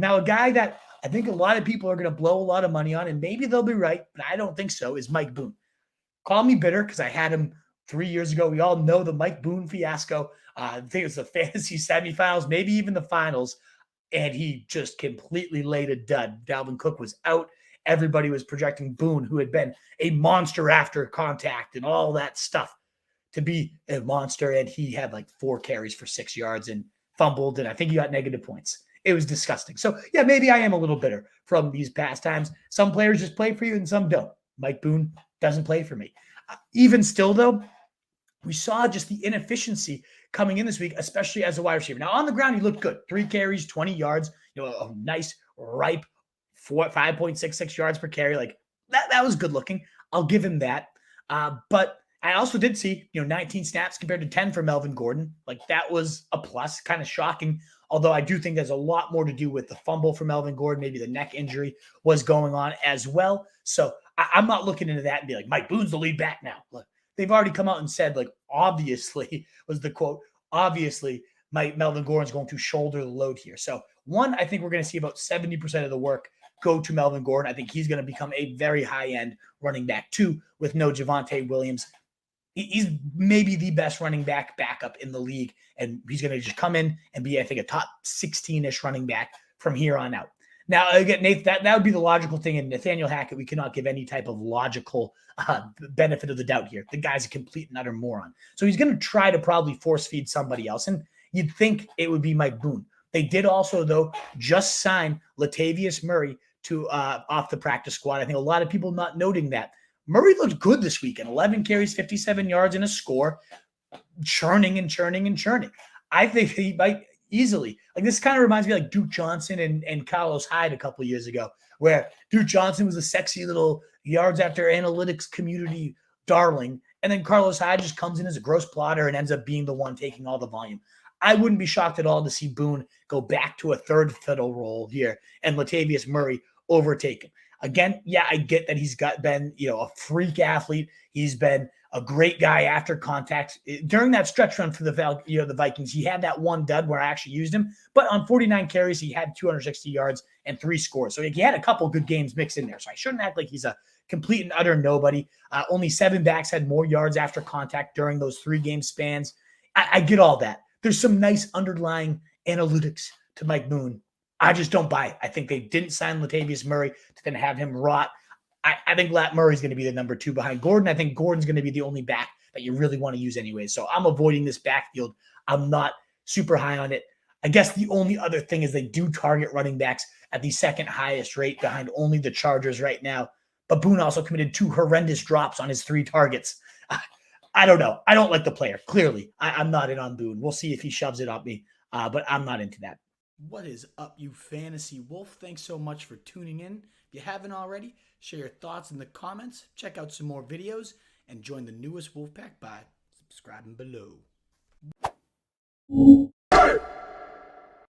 Now, a guy that I think a lot of people are going to blow a lot of money on, and maybe they'll be right, but I don't think so, is Mike Boone. Call me bitter because I had him 3 years ago. We all know the Mike Boone fiasco. I think it was the fantasy semifinals, maybe even the finals, and he just completely laid a dud. Dalvin Cook was out. Everybody was projecting Boone, who had been a monster after contact and all that stuff, to be a monster. And he had like 4 carries for 6 yards and fumbled, and I think he got negative points. It was disgusting. So, yeah, maybe I am a little bitter from these past times. Some players just play for you and some don't. Mike Boone doesn't play for me. Even still, though, we saw just the inefficiency coming in this week, especially as a wide receiver. Now, on the ground, he looked good. 3 carries, 20 yards, a nice, ripe 5.66 yards per carry. Like, that was good looking. I'll give him that. But I also did see, 19 snaps compared to 10 for Melvin Gordon. Like, that was a plus, kind of shocking. Although I do think there's a lot more to do with the fumble for Melvin Gordon. Maybe the neck injury was going on as well. So I'm not looking into that and be like, Mike Boone's the lead back now. Look, they've already come out and said, like, obviously was the quote, obviously Melvin Gordon's going to shoulder the load here. So one, I think we're going to see about 70% of the work go to Melvin Gordon. I think he's going to become a very high-end running back. 2, with no Javonte Williams. He's maybe the best running back backup in the league, and he's going to just come in and be, I think, a top 16-ish running back from here on out. Now, again, Nate, that would be the logical thing, and Nathaniel Hackett, we cannot give any type of logical benefit of the doubt here. The guy's a complete and utter moron. So he's going to try to probably force feed somebody else, and you'd think it would be Mike Boone. They did also, though, just sign Latavius Murray to off the practice squad. I think a lot of people not noting that. Murray looked good this weekend. 11 carries, 57 yards, and a score, churning and churning and churning. I think he might easily. Like, this kind of reminds me of like Duke Johnson and Carlos Hyde a couple of years ago, where Duke Johnson was a sexy little yards after analytics community darling, and then Carlos Hyde just comes in as a gross plotter and ends up being the one taking all the volume. I wouldn't be shocked at all to see Boone go back to a third fiddle role here and Latavius Murray overtake him. Again, yeah, I get that he's been, a freak athlete. He's been a great guy after contact. During that stretch run for the Vikings, he had that one dud where I actually used him. But on 49 carries, he had 260 yards and 3 scores. So he had a couple good games mixed in there. So I shouldn't act like he's a complete and utter nobody. Only 7 backs had more yards after contact during those 3-game spans. I get all that. There's some nice underlying analytics to Mike Boone. I just don't buy it. I think they didn't sign Latavius Murray to then have him rot. I think Lat Murray's going to be the number 2 behind Gordon. I think Gordon's going to be the only back that you really want to use anyway. So I'm avoiding this backfield. I'm not super high on it. I guess the only other thing is they do target running backs at the second highest rate behind only the Chargers right now. But Boone also committed 2 horrendous drops on his 3 targets. I don't know. I don't like the player. Clearly, I'm not in on Boone. We'll see if he shoves it on me, but I'm not into that. What is up, you fantasy wolf? Thanks so much for tuning in. If you haven't already, share your thoughts in the comments, check out some more videos, and join the newest Wolfpack by subscribing below.